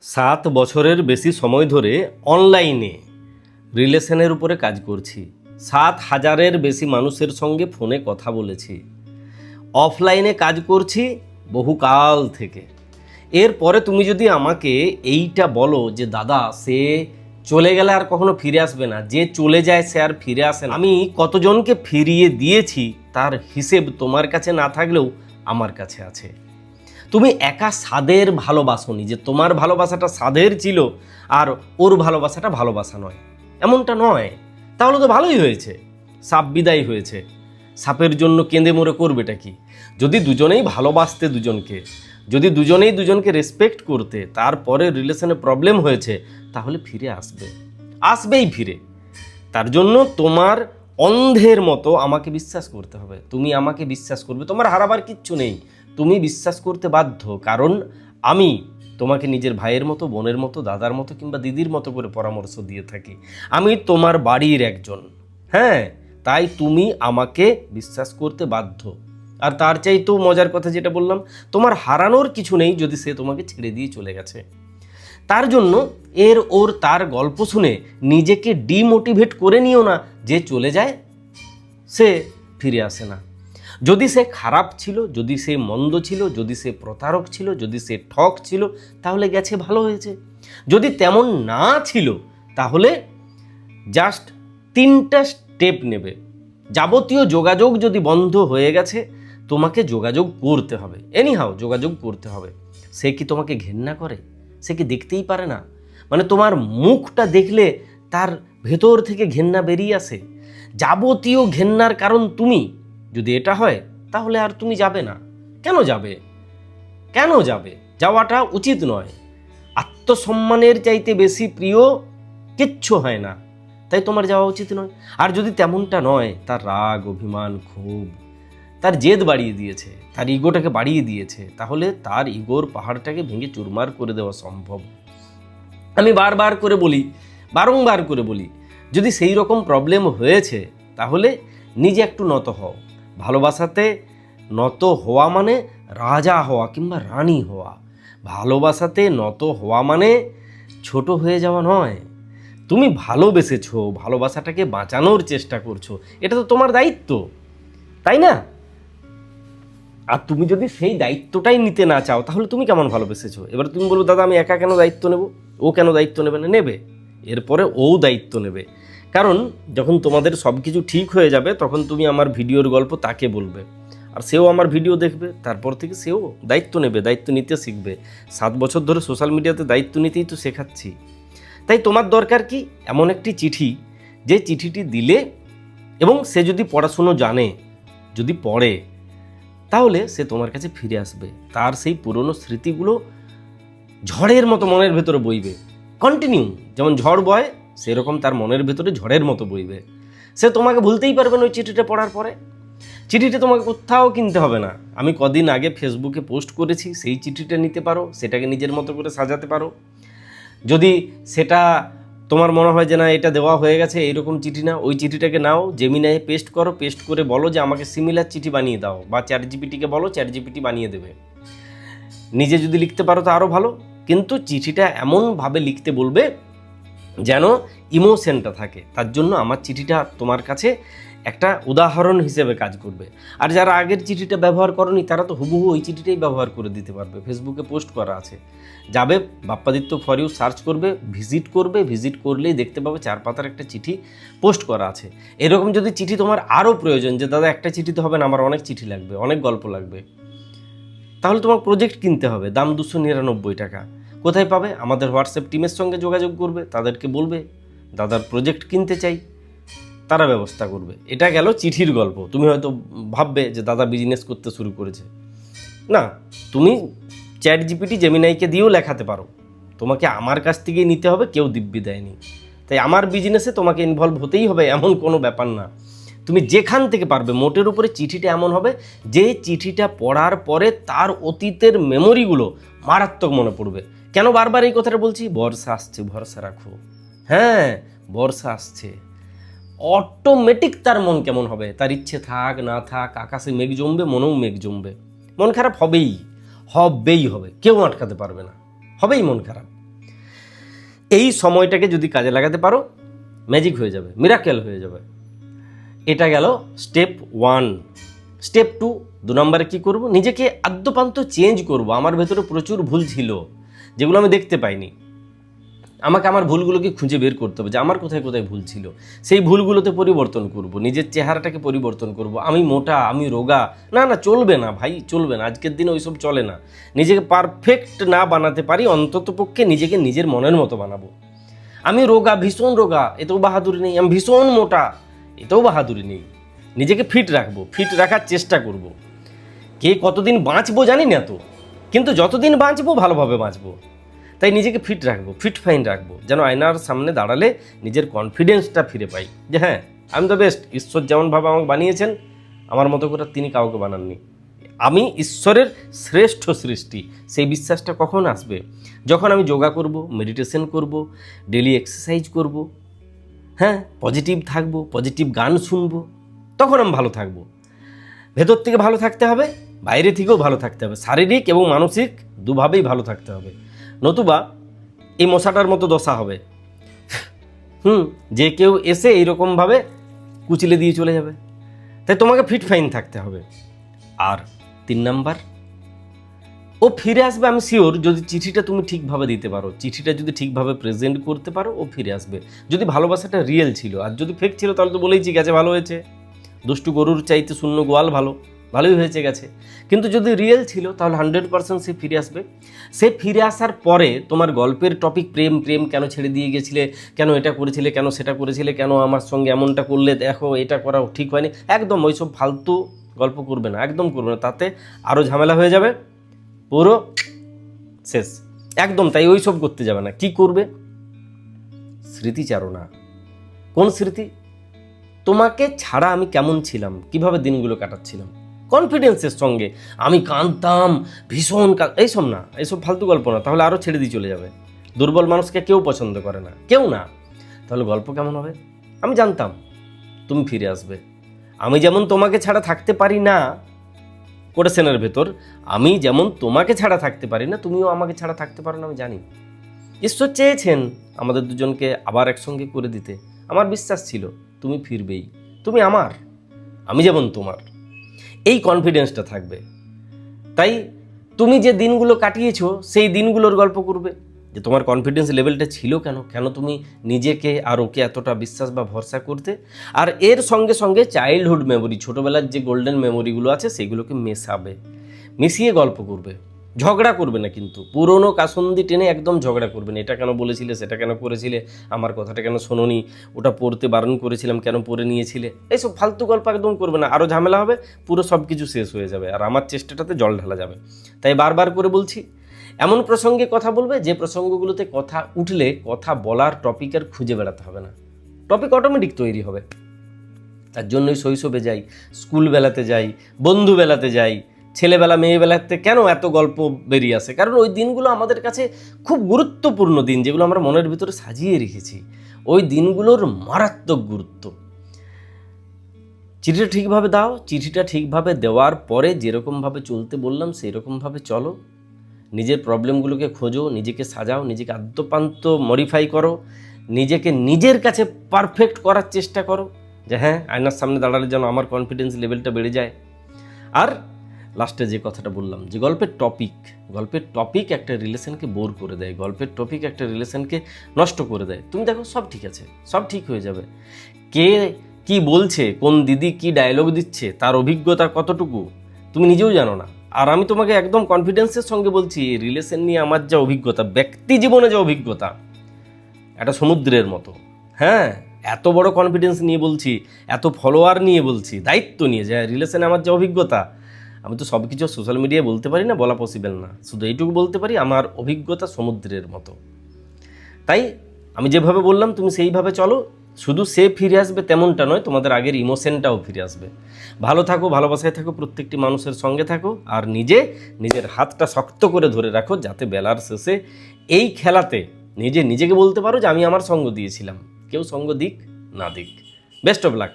7 বছরের বেশি সময় ধরে অনলাইনে রিলেশনের উপরে কাজ করছি। 7,000-এর বেশি মানুষের সঙ্গে ফোনে কথা বলেছি। অফলাইনে কাজ করছি বহুকাল থেকে। এরপরে তুমি যদি আমাকে এইটা বলো যে দাদা সে চলে গেলে আর কখনো ফিরে আসবে না, যে চলে যায় সে আর ফিরে আসে না, আমি কতজনকে ফিরিয়ে দিয়েছি তার হিসেব তোমার কাছে না থাকলেও আমার কাছে আছে। তুমি একা স্বাদের ভালোবাসোনি যে তোমার ভালোবাসাটা স্বাদের ছিল আর ওর ভালোবাসাটা ভালোবাসা নয়, এমনটা নয়। তাহলে তো ভালোই হয়েছে, সাপ বিদায় হয়েছে। সাপের জন্য কেঁদে মরে করবেটা কি? যদি দুজনেই ভালোবাসতে দুজনকে, যদি দুজনেই দুজনকে রেসপেক্ট করতে, তারপরে রিলেশনে প্রবলেম হয়েছে, তাহলে ফিরে আসবেই ফিরে। তার জন্য তোমার অন্ধের মতো আমাকে বিশ্বাস করতে হবে। তুমি আমাকে বিশ্বাস করবে, তোমার হারাবার কিচ্ছু নেই। তুমি বিশ্বাস করতে বাধ্য, কারণ আমি তোমাকে নিজের ভাইয়ের মতো, বোনের মতো, দাদার মতো কিংবা দিদির মতো করে পরামর্শ দিয়ে থাকি। আমি তোমার বাড়ির একজন, হ্যাঁ, তাই তুমি আমাকে বিশ্বাস করতে বাধ্য। আর তার চাইতেও মজার কথা যেটা বললাম, তোমার হারানোর কিছু নেই যদি সে তোমাকে ছেড়ে দিয়ে চলে গেছে। তার জন্য তার গল্প শুনে নিজেকে ডিমোটিভেট করে নিও না যে চলে যায় সে ফিরে আসে না। যদি সে খারাপ ছিল, যদি সে মন্দ ছিল, যদি সে প্রতারক ছিল, যদি সে ঠক ছিল, তাহলে গেছে, ভালো হয়েছে। যদি তেমন না ছিল তাহলে জাস্ট 3টা স্টেপ নেবে। যাবতীয় যোগাযোগ যদি বন্ধ হয়ে গেছে, তোমাকে যোগাযোগ করতে হবে, এনিহাও যোগাযোগ করতে হবে। সে কি তোমাকে ঘেন্না করে? সে কি দেখতেই পারে না? মানে তোমার মুখটা দেখলে তার ভেতর থেকে ঘেন্না বেরিয়ে আসে। যাবতীয় ঘেন্নার কারণ তুমি। যদি এটা হয় তাহলে আর তুমি যাবে না। কেন যাবে? যাওয়াটা উচিত নয়। আত্মসম্মানের চাইতে বেশি প্রিয় কিচ্ছু হয় না, তাই তোমার যাওয়া উচিত নয়। আর যদি তেমনটা নয়, তার রাগ, অভিমান, ক্ষোভ, তার জেদ বাড়িয়ে দিয়েছে, তার ইগোটাকে বাড়িয়ে দিয়েছে, তাহলে তার ইগোর পাহাড়টাকে ভেঙে চুরমার করে দেওয়া সম্ভব। আমি বারবার করে বলি, বারংবার করে বলি, যদি সেই রকম প্রবলেম হয়েছে তাহলে নিজে একটু নত হও। ভালোবাসাতে নত হওয়া মানে রাজা হওয়া কিংবা রানী হওয়া। ভালোবাসাতে নত হওয়া মানে ছোট হয়ে যাওয়া নয়। তুমি ভালোবেসেছো, ভালোবাসাটাকে বাঁচানোর চেষ্টা করছো, এটা তো তোমার দায়িত্ব, তাই না? আর তুমি যদি সেই দায়িত্বটাই নিতে না চাও তাহলে তুমি কেমন ভালোবেসেছো? এবার তুমি বলো দাদা আমি একা কেন দায়িত্ব নেব? ও কেন দায়িত্ব নেবে না? নেবে, এরপরে ও দায়িত্ব নেবে। কারণ যখন তোমাদের সব কিছু ঠিক হয়ে যাবে তখন তুমি আমার ভিডিওর গল্প তাকে বলবে, আর সেও আমার ভিডিও দেখবে, তারপর থেকে সেও দায়িত্ব নেবে, দায়িত্ব নিতে শিখবে। 7 বছর ধরে সোশ্যাল মিডিয়াতে দায়িত্ব নিতেই তো শেখাচ্ছি। তাই তোমার দরকার কি? এমন একটি চিঠি, যে চিঠিটি দিলে এবং সে যদি পড়াশুনো জানে, যদি পড়ে, তাহলে সে তোমার কাছে ফিরে আসবে। তার সেই পুরনো স্মৃতিগুলো ঝড়ের মতো মনের ভেতরে বইবে, কন্টিনিউ। যেমন ঝড় বয়, সেরকম তার মনের ভেতরে ঝড়ের মতো বইবে। সে তোমাকে ভুলতেই পারবে না ওই চিঠিটা পড়ার পরে। চিঠিটা তোমাকে কোথাও কিনতে হবে না। আমি কদিন আগে ফেসবুকে পোস্ট করেছি, সেই চিঠিটা নিতে পারো, সেটাকে নিজের মতো করে সাজাতে পারো। যদি সেটা তোমার মনে হয় যে না এটা দেওয়া হয়ে গেছে, এইরকম চিঠি না, ওই চিঠিটাকে নাও, জেমিনাই পেস্ট করো, পেস্ট করে বলো যে আমাকে সিমিলার চিঠি বানিয়ে দাও, বা চ্যাটজিপিটিকে বলো, চ্যাটজিপিটি বানিয়ে দেবে। নিজে যদি লিখতে পারো তো আরও ভালো, কিন্তু চিঠিটা এমনভাবে লিখতে বলবে যেন ইমোশনটা থাকে। তার জন্য আমার চিঠিটা তোমার কাছে একটা উদাহরণ হিসেবে কাজ করবে। আর যারা আগের চিঠিটা ব্যবহার করনি তারা তো হুবহু ওই চিঠিটাই ব্যবহার করে দিতে পারবে। ফেসবুকে পোস্ট করা আছে, যাবে বাপ্পাদিত্য ফর ইউ সার্চ করবে, ভিজিট করলেই দেখতে পাবে 4 পাতার একটা চিঠি পোস্ট করা আছে। এরকম যদি চিঠি তোমার আরও প্রয়োজন, যে দাদা একটা চিঠি তো হবে না, আমার অনেক চিঠি লাগবে, অনেক গল্প লাগবে, তাহলে তোমার প্রজেক্ট কিনতে হবে, দাম 299 টাকা। কোথায় পাবে? আমাদের হোয়াটসঅ্যাপ টিমের সঙ্গে যোগাযোগ করবে, তাদেরকে বলবে দাদার প্রজেক্ট কিনতে চাই, তারা ব্যবস্থা করবে। এটা গেল চিঠির গল্প। তুমি হয়তো ভাববে যে দাদা বিজনেস করতে শুরু করেছে। না, তুমি চ্যাটজিপিটি, জেমিনাইকে দিয়েও লেখাতে পারো। তোমাকে আমার কাছ থেকেই নিতে হবে, কেউ দিব্যি দেয়নি। তাই আমার বিজনেসে তোমাকে ইনভলভ হতেই হবে এমন কোনো ব্যাপার না। তুমি যেখান থেকে পারবে, মোটের উপরে চিঠিটা এমন হবে যে চিঠিটা পড়ার পরে তার অতীতের মেমোরিগুলো মারাত্মক মনে পড়বে। কেন বারবার এই কথাটা বলছি? বর্ষা আসছে, ভরসা রাখো। হ্যাঁ, বর্ষা আসছে, অটোমেটিক তার মন কেমন হবে? তার ইচ্ছে থাক না থাক, আকাশে মেঘ জমবে, মনেও মেঘ জমবে, মন খারাপ হবে, কেউ আটকাতে পারবে না, হবেই মন খারাপ। এই সময়টাকে যদি কাজে লাগাতে পারো, ম্যাজিক হয়ে যাবে, মিরাকেল হয়ে যাবে। এটা গেল স্টেপ 1। স্টেপ 2, 2 নম্বরে কী করব? নিজেকে আদ্যপান্ত চেঞ্জ করব। আমার ভেতরে প্রচুর ভুল ছিল যেগুলো আমি দেখতে পাইনি। আমাকে আমার ভুলগুলোকে খুঁজে বের করতে হবে যে আমার কোথায় কোথায় ভুল ছিল। সেই ভুলগুলোতে পরিবর্তন করব, নিজের চেহারাটাকে পরিবর্তন করব। আমি মোটা, আমি রোগা, না না, চলবে না ভাই, চলবে না। আজকের দিনে ওইসব চলে না। নিজেকে পারফেক্ট না বানাতে পারি, অন্ততপক্ষে নিজেকে নিজের মনের মতো বানাবো। আমি রোগা, ভীষণ রোগা, এতেও বাহাদুরি নেই। আমি ভীষণ মোটা, এতেও বাহাদুরি নেই। নিজেকে ফিট রাখবো, ফিট রাখার চেষ্টা করব। কে কতদিন বাঁচবো জানি না তো, কিন্তু যতদিন বাঁচবো ভালোভাবে বাঁচবো। তাই নিজেকে ফিট রাখবো, ফিট ফাইন রাখবো, যেন আয়নার সামনে দাঁড়ালে নিজের কনফিডেন্সটা ফিরে পাই যে হ্যাঁ, আমি দ্য বেস্ট। ঈশ্বর যেমনভাবে আমাকে বানিয়েছেন, আমার মতো করে তিনি কাউকে বানাননি। আমি ঈশ্বরের শ্রেষ্ঠ সৃষ্টি। সেই বিশ্বাসটা কখন আসবে? যখন আমি যোগা করব, মেডিটেশন করব, ডেলি এক্সারসাইজ করব, হ্যাঁ, পজিটিভ থাকবো, পজিটিভ গান শুনবো, তখন আমি ভালো থাকবো। ভেতর থেকে ভালো থাকতে হবে, বাইরে থেকেও ভালো থাকতে হবে। শারীরিক এবং মানসিক দুভাবেই ভালো থাকতে হবে, নতুবা এই মশাটার মতো দশা হবে। যে কেউ এসে এইরকমভাবে কুচিলে দিয়ে চলে যাবে। তাই তোমাকে ফিট ফাইন থাকতে হবে। আর 3 নাম্বার, ও ফিরে আসবে আমি শিওর, যদি চিঠিটা তুমি ঠিকভাবে দিতে পারো, চিঠিটা যদি ঠিকভাবে প্রেজেন্ট করতে পারো, ও ফিরে আসবে। যদি ভালোবাসাটা রিয়েল ছিল, আর যদি ফেক ছিল তাহলে তো বলেইছি গেছে, ভালো হয়েছে। দুষ্টু গরুর চাইতে শূন্য গোয়াল ভালো, ভালোই হয়েছে গেছে। কিন্তু যদি রিয়েল ছিল তাহলে 100% সে ফিরে আসবে। সে ফিরে আসার পরে তোমার গল্পের টপিক প্রেম, প্রেম কেন ছেড়ে দিয়ে গেছিলে, কেন এটা করেছিলে, কেন সেটা করেছিলে, কেন আমার সঙ্গে এমনটা করলে, দেখো এটা করা ঠিক হয়নি, একদম ওইসব ফালতু গল্প করবে না, একদম করবে না। তাতে আরও ঝামেলা হয়ে যাবে, পুরো শেষ একদম। তাই ওইসব করতে যাবে না। কি করবে? স্মৃতিচারণা। কোন স্মৃতি? তোমাকে ছাড়া আমি কেমন ছিলাম, কিভাবে দিনগুলো কাটাচ্ছিলাম, কনফিডেন্সের সঙ্গে। আমি কাঁদতাম ভীষণ, এইসব না, এইসব ফালতু গল্প না, তাহলে আরও ছেড়ে দিয়ে চলে যাবে। দুর্বল মানুষকে কেউ পছন্দ করে না, কেউ না। তাহলে গল্প কেমন হবে? আমি জানতাম তুমি ফিরে আসবে। আমি যেমন তোমাকে ছাড়া থাকতে পারি না কোটেশনের ভেতর, আমি যেমন তোমাকে ছাড়া থাকতে পারি না, তুমিও আমাকে ছাড়া থাকতে পারো না, আমি জানি। ঈশ্বর চেয়েছেন আমাদের দুজনকে আবার একসঙ্গে করে দিতে। আমার বিশ্বাস ছিল তুমি ফিরবেই, তুমি আমার, আমি যেমন তোমার। এই কনফিডেন্সটা থাকবে। তাই তুমি যে দিনগুলো কাটিয়েছো সেই দিনগুলোর গল্প করবে, যে তোমার কনফিডেন্স লেভেলটা ছিল কেন, কেন তুমি নিজেকে আর ওকে এতটা বিশ্বাস বা ভরসা করতে। আর এর সঙ্গে সঙ্গে চাইল্ডহুড মেমোরি, ছোটোবেলার যে গোল্ডেন মেমোরিগুলো আছে সেগুলোকে মেশাবে, মিশিয়ে গল্প করবে। ঝগড়া করবে না কিন্তু, পুরনো কাসন্দি টেনে একদম ঝগড়া করবে না। এটা কেন বলেছিলে, সেটা কেন করেছিলে, আমার কথাটা কেন শোনোনি, ওটা পড়তে বারণ করেছিলাম কেন পড়ে নিয়েছিলে, এইসব ফালতু গল্প একদম করবে না। আরও ঝামেলা হবে, পুরো সব কিছু শেষ হয়ে যাবে, আর আমার চেষ্টাটাতে জল ঢালা যাবে। তাই বারবার করে বলছি, এমন প্রসঙ্গে কথা বলবে যে প্রসঙ্গগুলোতে কথা উঠলে কথা বলার টপিক আর খুঁজে বেড়াতে হবে না, টপিক অটোমেটিক তৈরি হবে। তার জন্যই শৈশবে যাই, স্কুলবেলাতে যাই, বন্ধুবেলাতে যাই, ছেলেবেলা মেয়েবেলাতে কেন এত গল্প বেরিয়ে আসে? কারণ ওই দিনগুলো আমাদের কাছে খুব গুরুত্বপূর্ণ দিন, যেগুলো আমরা মনের ভিতরে সাজিয়ে রেখেছি। ওই দিনগুলোর মারাত্মক গুরুত্ব। চিঠিটা ঠিকভাবে দাও, চিঠিটা ঠিকভাবে দেওয়ার পরে যেরকমভাবে চলতে বললাম সেই রকমভাবে চলো। নিজের প্রবলেমগুলোকে খোঁজো, নিজেকে সাজাও, নিজেকে আদ্যপান্ত মডিফাই করো, নিজেকে নিজের কাছে পারফেক্ট করার চেষ্টা করো, যে হ্যাঁ, আয়নার সামনে দাঁড়ালে যেন আমার কনফিডেন্স লেভেলটা বেড়ে যায়। আর লাস্টে যে কথাটা বললাম, যে গল্পের টপিক একটা রিলেশনকে বোর করে দেয়, গল্পের টপিক একটা রিলেশনকে নষ্ট করে দেয়। তুমি দেখো সব ঠিক আছে, সব ঠিক হয়ে যাবে। কে কি বলছে, কোন দিদি কি ডায়লগ দিচ্ছে, তার অভিজ্ঞতা কতটুকু তুমি নিজেও জানো না। আর আমি তোমাকে একদম কনফিডেন্সের সঙ্গে বলছি, রিলেশন নিয়ে আমার যা অভিজ্ঞতা, ব্যক্তি জীবনে যে অভিজ্ঞতা, একটা সমুদ্রের মতো। হ্যাঁ, এত বড় কনফিডেন্স নিয়ে বলছি, এত ফলোয়ার নিয়ে বলছি, দায়িত্ব নিয়ে, যে রিলেশনে আমার যে অভিজ্ঞতা, আমি তো সব কিছু সোশ্যাল মিডিয়ায় বলতে পারি না, বলা পসিবল না। শুধু এইটুকু বলতে পারি, আমার অভিজ্ঞতা সমুদ্রের মতো। তাই আমি যেভাবে বললাম তুমি সেইভাবে চলো। শুধু সে ফিরে আসবে তেমনটা নয়, তোমাদের আগের ইমোশনটাও ফিরে আসবে। ভালো থাকো, ভালোবাসায় থাকো, প্রত্যেকটি মানুষের সঙ্গে থাকো, আর নিজের হাতটা শক্ত করে ধরে রাখো, যাতে বেলার শেষে এই খেলাতে নিজেকে বলতে পারো যে আমি আমার সঙ্গ দিয়েছিলাম, কেউ সঙ্গ দিক না দিক। Best of luck.